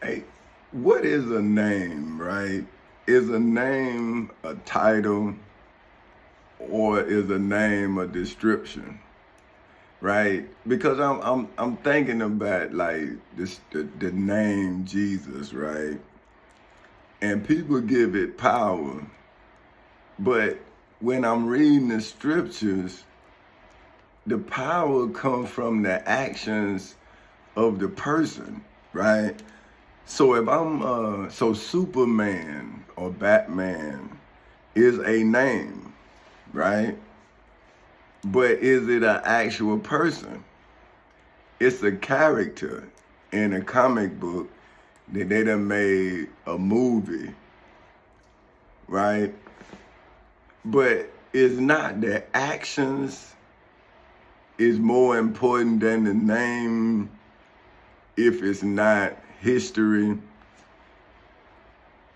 Hey, what is a name, right? Is a name a title or is a name a description, right? Because I'm thinking about like the name Jesus, right? And people give it power, but when I'm reading the scriptures, the power comes from the actions of the person, right? So if so Superman or Batman is a name, right? But is it an actual person? It's a character in a comic book that they done made a movie, right? But it's not. The actions is more important than the name if it's not history.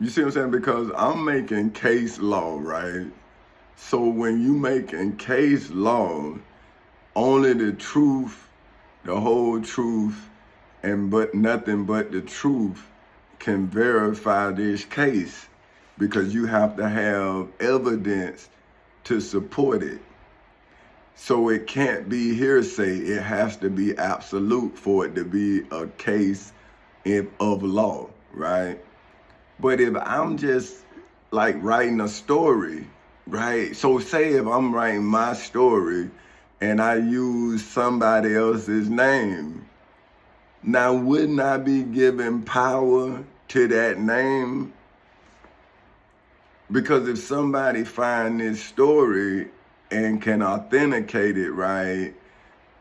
You see what I'm saying? Because I'm making case law, right? So when you making case law, only the truth, the whole truth, and but nothing but the truth can verify this case because you have to have evidence to support it. So it can't be hearsay. It has to be absolute for it to be a case of law, right? But if I'm just like writing a story, right? So say if I'm writing my story and I use somebody else's name, now wouldn't I be giving power to that name? Because if somebody find this story and can authenticate it, right,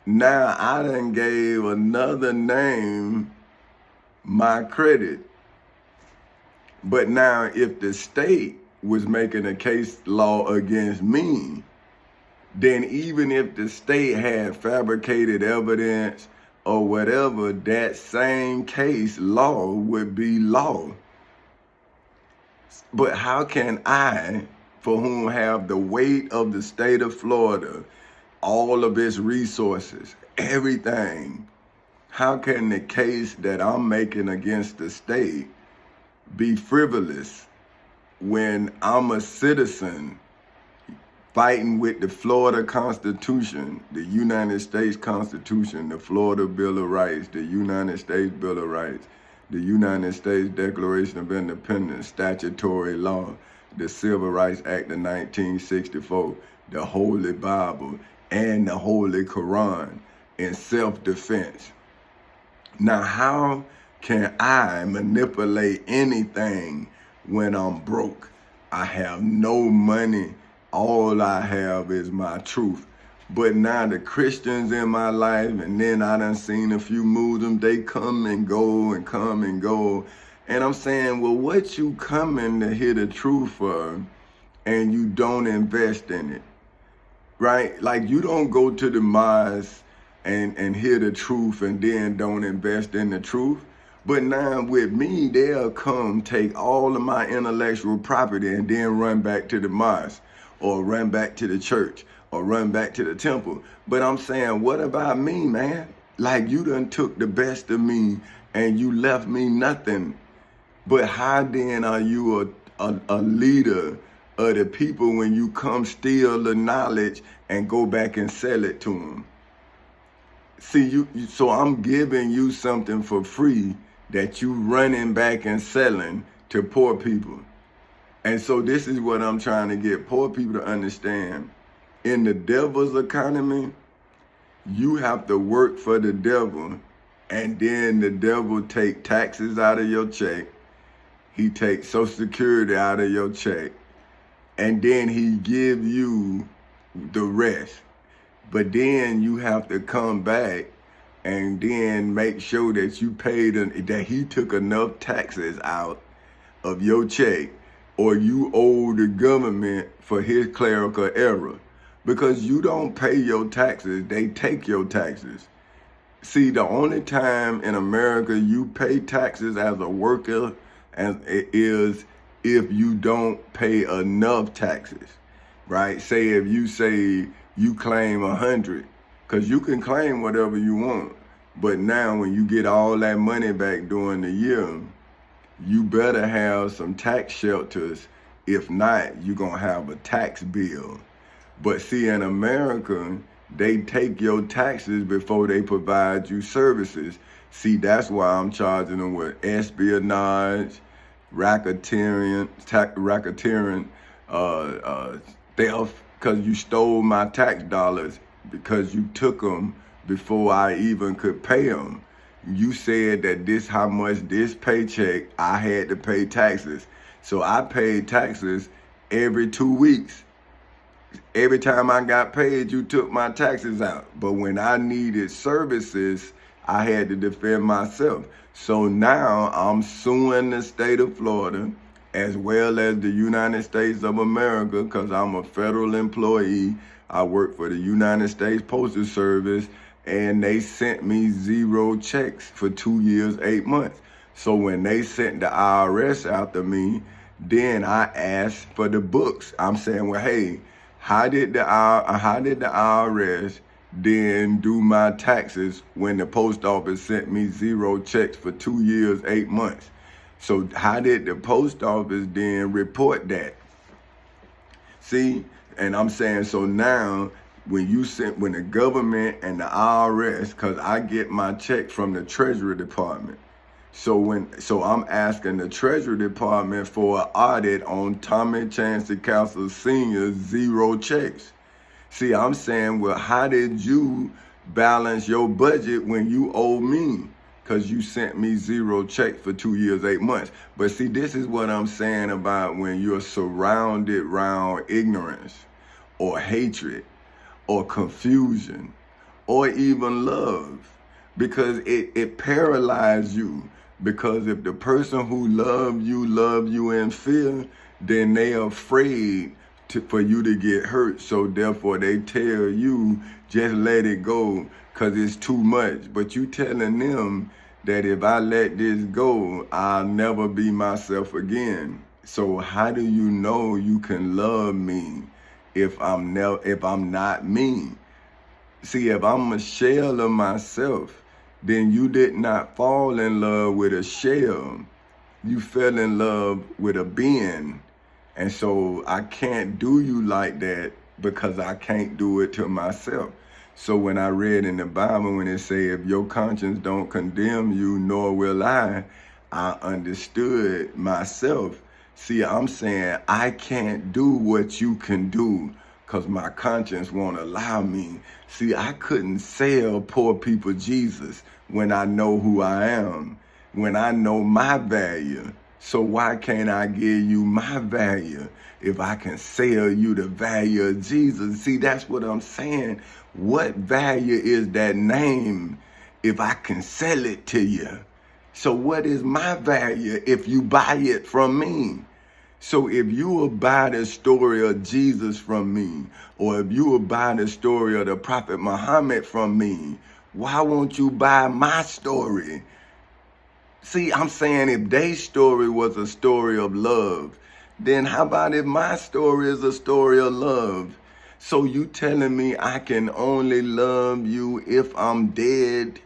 now I done gave another name my credit. But now if the state was making a case law against me, then even if the state had fabricated evidence or whatever, that same case law would be law. But how can I, for whom have the weight of the state of Florida, all of its resources, everything, how can the case that I'm making against the state be frivolous when I'm a citizen fighting with the Florida Constitution, the United States Constitution, the Florida Bill of Rights, the United States Bill of Rights, the United States Declaration of Independence, statutory law, the Civil Rights Act of 1964, the Holy Bible, and the Holy Quran in self-defense. Now, how can I manipulate anything when I'm broke? I have no money. All I have is my truth. But now the Christians in my life, and then I done seen a few Muslims, they come and go and come and go. And I'm saying, well, what you coming to hear the truth for and you don't invest in it, right? Like you don't go to the mosque and hear the truth and then don't invest in the truth. But now with me, they'll come take all of my intellectual property and then run back to the mosque or run back to the church or run back to the temple. But I'm saying, what about me, man? Like you done took the best of me and you left me nothing. But how then are you a leader of the people when you come steal the knowledge and go back and sell it to them? See, so I'm giving you something for free that you running back and selling to poor people. And so this is what I'm trying to get poor people to understand. In the devil's economy, you have to work for the devil, and then the devil take taxes out of your check. He takes Social Security out of your check, and then he give you the rest. But then you have to come back and then make sure that you paid, that he took enough taxes out of your check, or you owe the government for his clerical error. Because you don't pay your taxes, they take your taxes. See, the only time in America you pay taxes as a worker is if you don't pay enough taxes, right? Say if you say you claim 100, because you can claim whatever you want. But now when you get all that money back during the year, you better have some tax shelters. If not, you're going to have a tax bill. But see, in America, they take your taxes before they provide you services. See, that's why I'm charging them with espionage, racketeering, theft, because you stole my tax dollars because you took them before I even could pay them. You said that this how much this paycheck I had to pay taxes. So I paid taxes every 2 weeks. Every time I got paid, you took my taxes out. But when I needed services, I had to defend myself. So now I'm suing the state of Florida as well as the United States of America because I'm a federal employee. I work for the United States Postal Service, and they sent me 0 checks for 2 years, 8 months. So when they sent the IRS after me, then I asked for the books. I'm saying, well, hey, how did the IRS then do my taxes when the post office sent me 0 checks for 2 years, 8 months? So how did the post office then report that? See, and I'm saying, so now when the government and the IRS, because I get my check from the Treasury Department. So I'm asking the Treasury Department for an audit on Tommy Chance Castle Sr.'s 0 checks. See, I'm saying, well, how did you balance your budget when you owe me? Because you sent me 0 checks for 2 years, 8 months. But see, this is what I'm saying about when you're surrounded around ignorance or hatred or confusion or even love, because it paralyzes you. Because if the person who love you in fear, then they are afraid for you to get hurt. So therefore they tell you, just let it go because it's too much. But you telling them that if I let this go, I'll never be myself again. So how do you know you can love me if I'm not me? See, if I'm a shell of myself, then you did not fall in love with a shell. You fell in love with a being. And so I can't do you like that because I can't do it to myself. So when I read in the Bible, when it say, if your conscience don't condemn you, nor will I understood myself. See, I'm saying I can't do what you can do because my conscience won't allow me. See, I couldn't sell poor people Jesus when I know who I am, when I know my value. So why can't I give you my value if I can sell you the value of Jesus? See, that's what I'm saying. What value is that name if I can sell it to you? So what is my value if you buy it from me? So if you will buy the story of Jesus from me, or if you will buy the story of the Prophet Muhammad from me, why won't you buy my story? See, I'm saying if their story was a story of love, then how about if my story is a story of love? So you telling me I can only love you if I'm dead?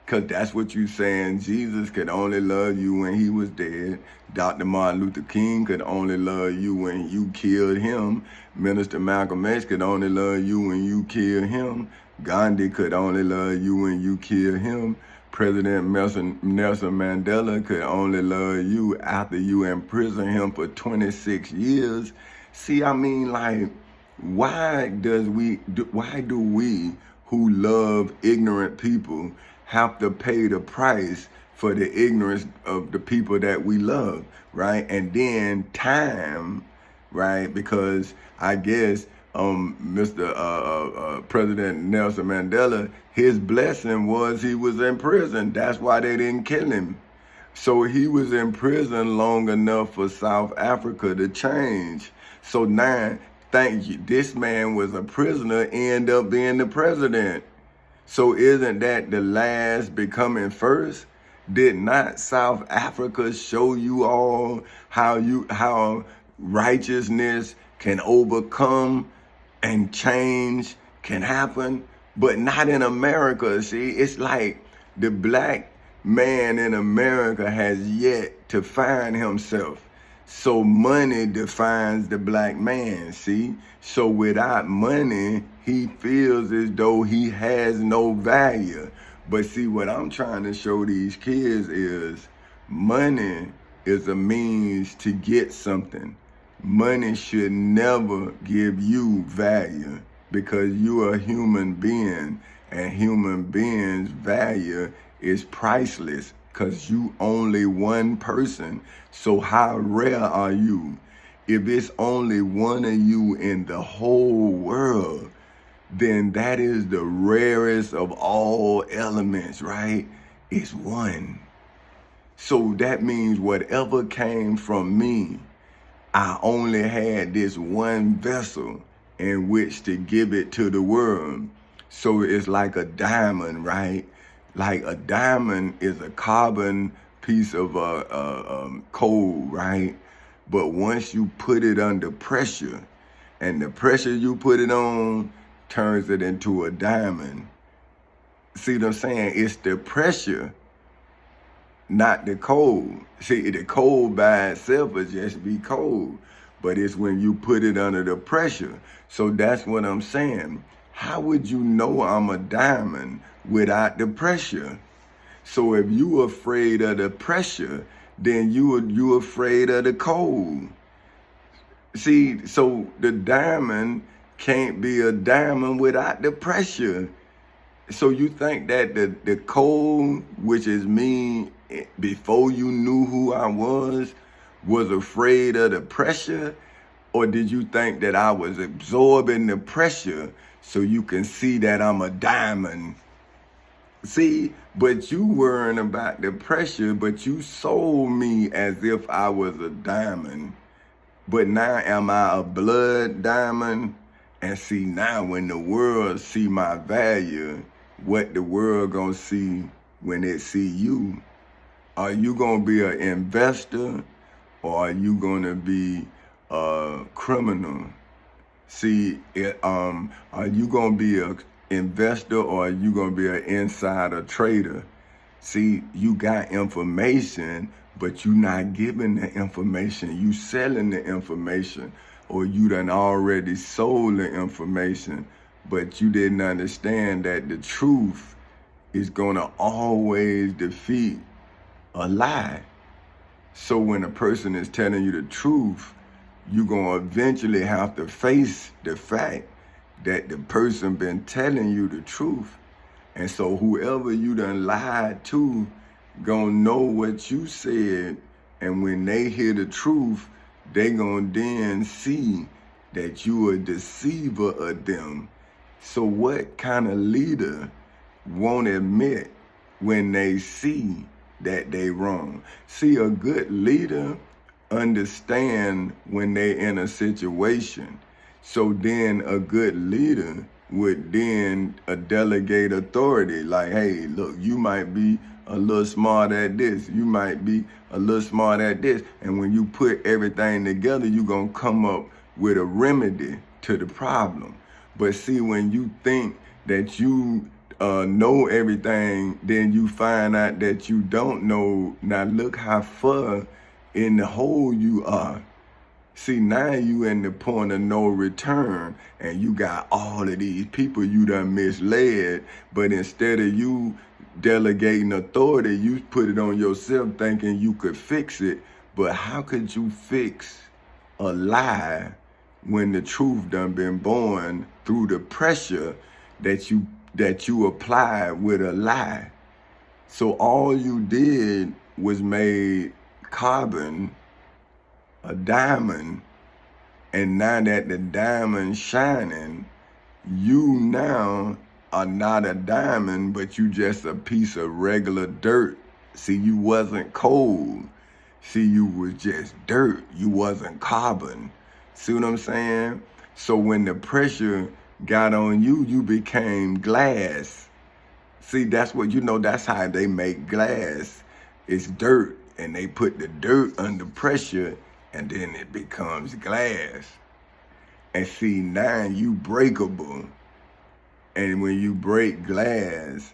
Because that's what you saying. Jesus could only love you when he was dead. Dr. Martin Luther King could only love you when you killed him. Minister Malcolm X could only love you when you killed him. Gandhi could only love you when you killed him. President Nelson Mandela could only love you after you imprisoned him for 26 years. See, I mean, like, why do we who love ignorant people have to pay the price for the ignorance of the people that we love, right? And then time, right? Because I guess Mr. President Nelson Mandela, his blessing was he was in prison. That's why they didn't kill him. So he was in prison long enough for South Africa to change. So now, thank you, this man was a prisoner, end up being the president. So isn't that the last becoming first? Did not South Africa show you all how righteousness can overcome and change can happen? But not in America. See, it's like The black man in America has yet to find himself. So money defines the black man, see? So without money, he feels as though he has no value. But see, what I'm trying to show these kids is money is a means to get something. Money should never give you value because you're a human being, and human beings' value is priceless because you only one person. So how rare are you? If it's only one of you in the whole world, then that is the rarest of all elements, right? It's one. So that means whatever came from me, I only had this one vessel in which to give it to the world. So it's like a diamond, right? Like a diamond is a carbon piece of coal, right? But once you put it under pressure, and the pressure you put it on turns it into a diamond. See what I'm saying? It's the pressure, not the coal. See, the coal by itself would just be cold, but it's when you put it under the pressure. So that's what I'm saying. How would you know I'm a diamond without the pressure? So if you afraid of the pressure, then you afraid of the cold. See, so the diamond can't be a diamond without the pressure. So you think that the cold, which is me, before you knew who I was afraid of the pressure? Or did you think that I was absorbing the pressure so you can see that I'm a diamond? See, but you worrying about the pressure, but you sold me as if I was a diamond. But now am I a blood diamond? And see, now when the world see my value, what the world gonna see when it see you? Are you gonna be an investor, or are you gonna be a criminal? See, are you gonna be an investor, or are you gonna be an insider trader? See, you got information, but you not giving the information. You selling the information, or you done already sold the information, but you didn't understand that the truth is gonna always defeat a lie. So when a person is telling you the truth, you're gonna eventually have to face the fact that the person been telling you the truth. And so whoever you done lied to gonna know what you said, and when they hear the truth, they gonna then see that you a deceiver of them. So what kind of leader won't admit when they see that they wrong? See, a good leader understand when they in a situation. So then a good leader would then delegate authority. Like, hey, look, you might be a little smart at this. You might be a little smart at this. And when you put everything together, you're going to come up with a remedy to the problem. But see, when you think that you know everything, then you find out that you don't know. Now look how far in the hole you are. See, now you in the point of no return, and you got all of these people you done misled, but instead of you delegating authority, you put it on yourself thinking you could fix it. But how could you fix a lie when the truth done been born through the pressure that you applied with a lie? So all you did was made carbon a diamond, and now that the diamond's shining, you now are not a diamond, but you just a piece of regular dirt. See, you wasn't cold. See, you was just dirt. You wasn't carbon. See what I'm saying? So when the pressure got on you, you became glass. See, that's what, that's how they make glass. It's dirt, and they put the dirt under pressure, and then it becomes glass. And see, now you breakable. And when you break glass,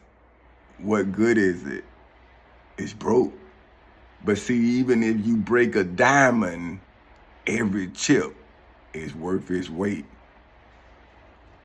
what good is it? It's broke. But see, even if you break a diamond, every chip is worth its weight.